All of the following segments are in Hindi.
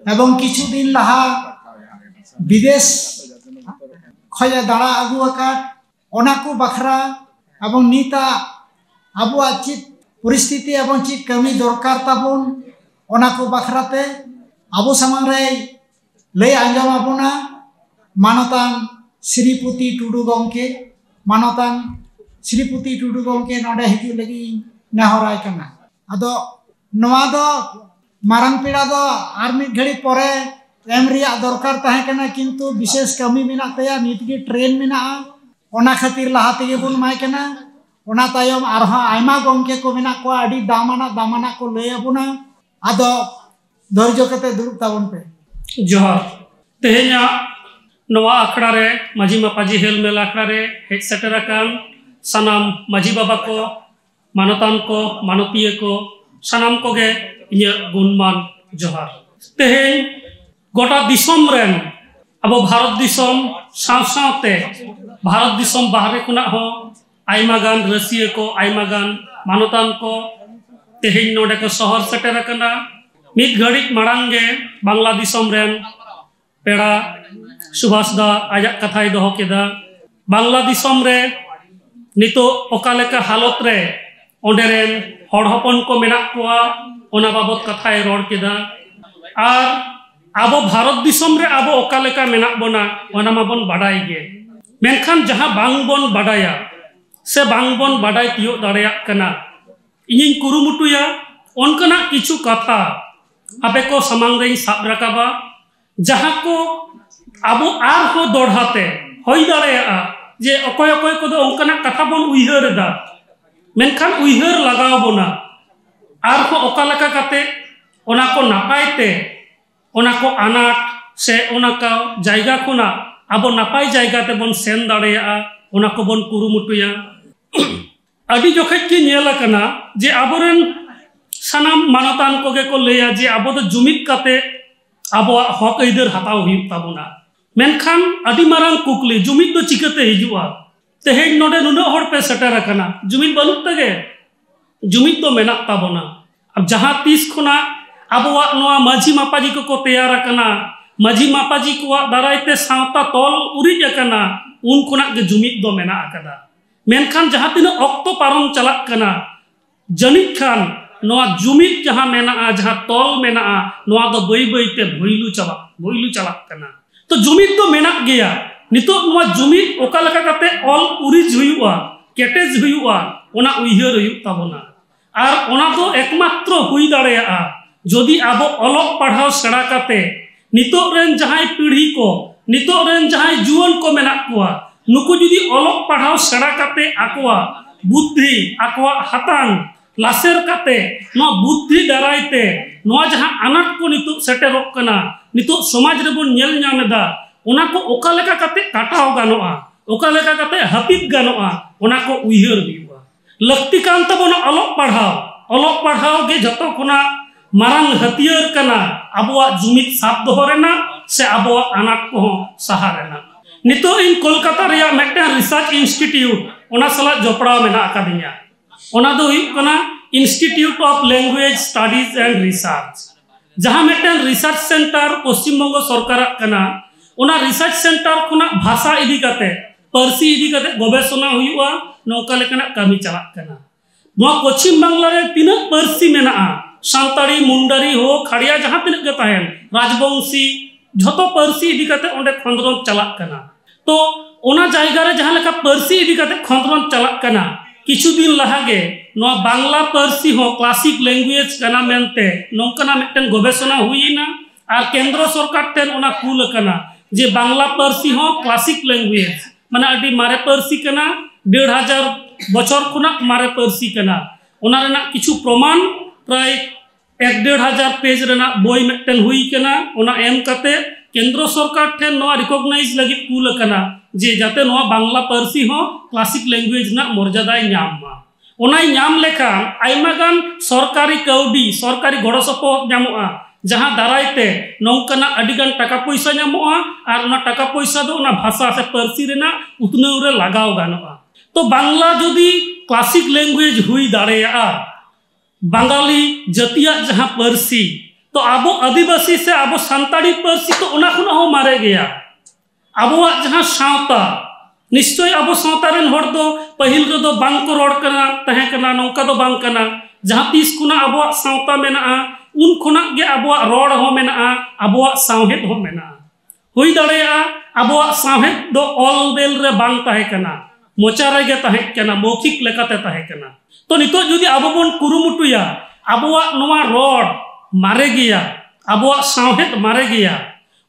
एवं किछु दिन लहा विदेश खय दाड़ा आगू को बखरा एवं नीता अब चित परिस्थिति एवं चित कमी दरकार ताबन को बखराते अब सामांग रे लय आंजम आबोना मानतान श्रीपति टुडू गंके मानतान श्रीपति टुडू गंके नोडे हिजु लगी नेहराय कना आदो नवा दो मारंग पेड़ा दो आर मिद घड़ी परे एम रिया दरकार ताहे कना किंतु विशेष कमी मेना तया नितगी ट्रेन मेना ओना खातिर लहा तेगे बुन माय कना ओना तायम आरहा आयमा गंके को मेना को आडी दामाना को लय आबुना आदो धैर्य कते दुरुब ताबन पे जोहार तेहे냐 नवा आखड़ा रे माजी मापाजी हेल मेल आखड़ा रे हेज सेटराकान सानाम माजी बाबा को मानतान को मानतीय को सानाम को गे इया गुणमान जोहार तेहेñ गोटा दिसम रेन अब भारत दिसम सावसावते भारत दिसम बाहरे खुना हो आयमा गान रसिया को आयमा गान मानतान को तेहेñ नोडे को शहर सेटराकाना मिद घड़ी मांगे बांग्ला दिसम रेन पेड़ा सुभाष दा आजा कथाय दोहो केदा बांग्ला दिसम रे नितो ओकालेका हालत रे ओंडे रेन हड़ हपन को मेना कोआ ओना बाबत कथाय रोड केदा आर आबो भारत दिसम रे आबो ओकालेका मेना बोना ओना माबन बाडाय गे मेनखान जहां बांगबन बाडाया से बांगबन बाडाय तियो दाड़ेया कना इनिं कुरुमुटुया ओनकना किछु कथा आपे को समांग रे साब राकाबा जहां को अब आर को दोढ़ाते होई दाड़ेया जे अकोय अकोय को दो ओनकना कथा बन उइहर दा मेनखान उइहर लगाव बोना आर को ओकालेका काते ओना को नापायते ओना को अनाट से ओना का जायगा खुना अब नापाय जायगा ते बन सेन दाड़ेया ओना को बन कुरुमुटुया अभी जोखित की नेला कना जे आबोरेन सानाम मानतान को गे को लेया जे आबो दो जुमित काते आबो हक अइदार हताव हुई ताबोना मेनखान अडी मारांग कुकली जुमित दो चिकाते हिजुआ तेहेñ नोडे नुना हड़ पे सेटर कना जुमित बानुक तगे जुमित दो मेना ताबोना अब जहां तीस खुना आबोवा नोआ माझी मापाजी को तैयार कना माझी मापाजी को दारायते सावता तोल उरिज कना उन खुना गे जुमित दो मेना आकदा मेनखान जहां तिना ऑक्टो पारम चलाक कना जनित खान नोआ जुमित जहां मेना जहां तोल मेना नोआ दो बई बईते भइलु चलाक कना तो जुमित दो मेना गया नितो नोआ जुमित ओका लका काते ऑल उरिज हुयुआ केटेज हुयुआ ओना उइहर हुयु ताबोना आर ओना दो एकमात्र हुई दाड़ेया जदि आबो अलग पढ़ाव सेड़ा काते नितो रेन जहां पीढ़ी को नितो रेन जहां जुवन को मेना कोआ नुकु जदि अलग पढ़ाव सेड़ा काते आकोआ बुद्धि आकोआ हतांग लासेर काते नोआ बुद्धि दारायते नोआ जहां अनाट को नितो सेटेरोक कना नितो समाज रे बोन नेल ᱧᱟᱢᱮदा ओना को ओका लेका काते काटाव गानोआ ओका लेका काते हपित गानोआ ओना को उइहर हुआ लक्ति कान तबोना अलग पढ़ाव गे जतो खुना मारांग हथियार कना आबोआ जुमित साब दोहरेना से आबोआ अनाट को सहारेना नितो इन कोलकाता रिया मेटा रिसर्च इंस्टीट्यूट ओना सला जोपड़ाव मेना आकादिया ओना दो हुई कना institute of language studies and research जहां मेटन रिसर्च सेंटर पश्चिम बंग सरकार कना ओना रिसर्च सेंटर खुना भाषा इदी काते परसी इदी काते गवेषणा हुआ नौका लेकना कमी चला कना नोआ पश्चिम बांग्ला रे तिना परसी मेना सांताड़ी मुंडारी हो खड़िया जहां तिना के ताहेन राजवंशी झतो परसी इदी काते ओंडे खंदरन चला कना तो ओना जायगा रे जहां लेका परसी इदी काते खंदरन चला कना किछु दिन लहागे नोआ बांग्ला परसी हो क्लासिक लैंग्वेज कना मेनते नौकना मिटन गवेषणा हुईना और केंद्र सरकार टेन ओना कुल कना जे बांग्ला परसी हो क्लासिक लैंग्वेज माने अडी मारे परसी कना 1500 बछर खुना मारे परसी कना ओना रेना किछु प्रमाण प्राय 1500 पेज रेना बोई मिटन हुई कना ओना एम काते केंद्र सरकार ठेन नोआ रिकॉग्नाइज लगी कुल कना जे जाते नोआ बांग्ला परसी हो क्लासिक लैंग्वेज ना मर्यादाय ᱧᱟᱢᱟ ओनाय ᱧᱟᱢ लेखान आयमागान सरकारी कौडी सरकारी गड़ो सपोहद ᱧᱟᱢᱚᱜᱼᱟ जहां दारायते नौकना अडिगान टाका पैसा ᱧᱟᱢᱚᱜᱼᱟ और ओना टाका पैसा दो ओना भाषा से परसी रेना उतनव रे लगाव गानोआ तो बांग्ला जदि क्लासिक लैंग्वेज हुई दाड़ेया बांगाली जातिया जहां परसी तो तो आबो आदिवासी से आबो सान्ताड़ी पार्सी तो उना खुना हो मारे गया आबोआ जहां सावता निश्चय आबो सावता रेन हर दो पहिल रे दो बांग को रोड कना तहे कना नौका दो बांग कना जहां तीस खुना आबोआ सावता मेना उन खुना गे आबोआ रोड हो मेना आबोआ सावहेद हो मेना हुई दड़ेया आबोआ सावहेद दो ऑल बेल रे बांग तहे कना मोचा रे तहे कना मौखिक लेकाते तहे कना तो नितो जुदी आबो बोन कुरुमुटुया आबोआ नोआ रोड मारे गया आबोआ सावहेद मारे गया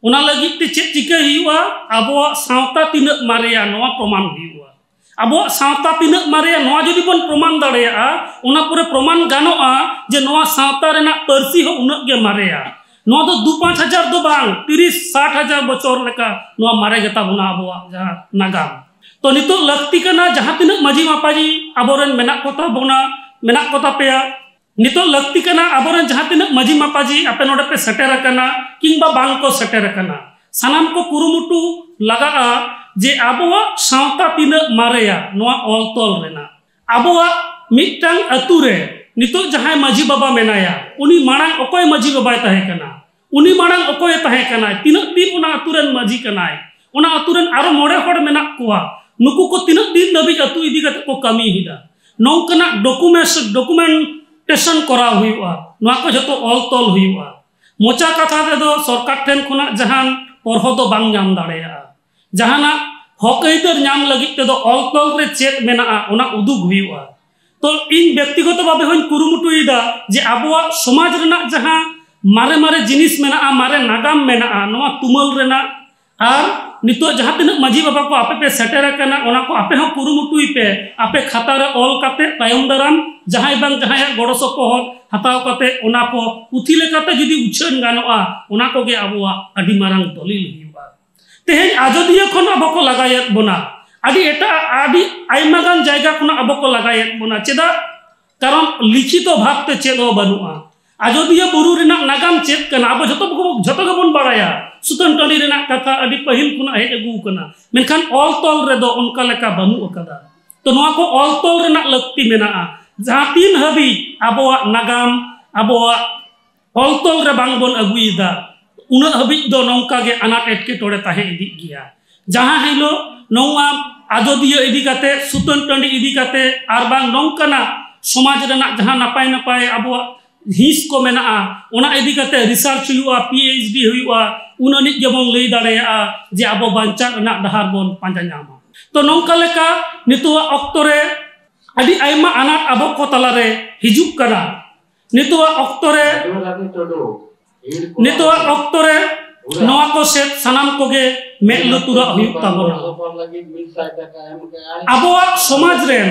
उना लगी ते चेक चिका हुआ आबोआ सावता तिना मारेया नोआ प्रमाण हुआ आबोआ सावता तिना मारेया नोआ जुदी बोन प्रमाण दाड़ेया उना पूरे प्रमाण गानोआ जे नोआ सावता रेना पार्सी हो उना गे मारेया नोआ दो 2-5 दो बांग 30-60 बचर लेका नोआ मारे गेता बुना आबोआ जहां नागाम तो नितो लगती कना जहां तिना माजी मापाजी आबोरेन मेना कोता बोना मेना कोता पेया नितो लगती कना आबोरेन जहां तिना माजी मापाजी आपे नोडे पे सेटेर कना किंबा बांग को सेटेर कना सानाम को कुरुमुटु लगा जे आबोआ सावता तिना मारेया नोआ ऑल तोल रेना आबोआ मिटटांग अतुरे नितो जहां माजी बाबा मेनाया उनी मांग ओकोय माजी बाबाय तहे कना उनी मांग ओकोय तहे कना तिना दिन उना अतुरेन माजी कनाय उना अतुरेन आरो मोड़े हड़ मेना कोआ नुकु को तिना दिन दबी अतु इदी कते को कमी हिदा नौकना डॉक्यूमेंटेशन करा हुआ नोआ को जतो ऑल तोल हुआ मोचा कथा दे दो सरकार ठेन खुना जहान परहो दो बांग नाम दाड़ेया जहाना हक अइदार नाम लगित ते दो ऑल तोल रे चेक मेना उना उदुग हुआ तो इन व्यक्तिगत भावे होइन कुरुमुटुइदा जे आबोआ समाज रेना जहां मारे मारे जिनिस मेना मारे नागाम मेना नोआ तुमल रेना आर नितो जहां तिना माजी बाबा को आपे पे सेटेर कना ओना को आपे हो कुरुमुटुई पे आपे खाता रे ऑल काते तायम दराम जहां बांग जहां गड़ो सपोहर हताव काते ओना को पुथी लेकाते जदी उछन गानोआ ओना को गे आबोआ अडी मारंग दलिल हुआ तेहेन आजोदिया खन आबो को लगायत बोना आदि एटा आदि आइमा गान जायगा खन आबो को लगायत बोना चेदा कारण लिखित भागते चेद हो बनुआ आजोदिया बुरु रेना नागाम चेद कना आबो जतो गबन बाड़ाया सुतन टंडी रेना कथा अडी पहिल खुना हेज अगु कना मेनखान ऑल तोल रे दो उनका लेका बनु अकदा तो नोआ को ऑल तोल रेना लक्ति मेना जहां तीन हबी आबोआ नागाम आबोआ ऑल तोल रे बांग बोन अगुइदा उना हबी दो नौका गे अनाट एटके तोड़े ताहे इदी गया जहां हिलो नोआ आजोदिया इदी काते सुतन टंडी इदी काते आर बांग नौकना समाज रेना जहां नापाय नापाय आबोआ हिस को मेना ओना इदी काते रिसर्च हुआ PhD हुआ उनानी जेबन लई दाड़ेया जे आबो बांचा ना डहार बोन पांजा नामा तो नौका लेका नितुआ ऑक्टो रे अडी आइमा अनाट आबो को तला रे हिजुक करा नितुआ ऑक्टो रे नोआ को सेट सनाम को गे मेल लुतुरा हुई ताबोना आबोआ समाज रे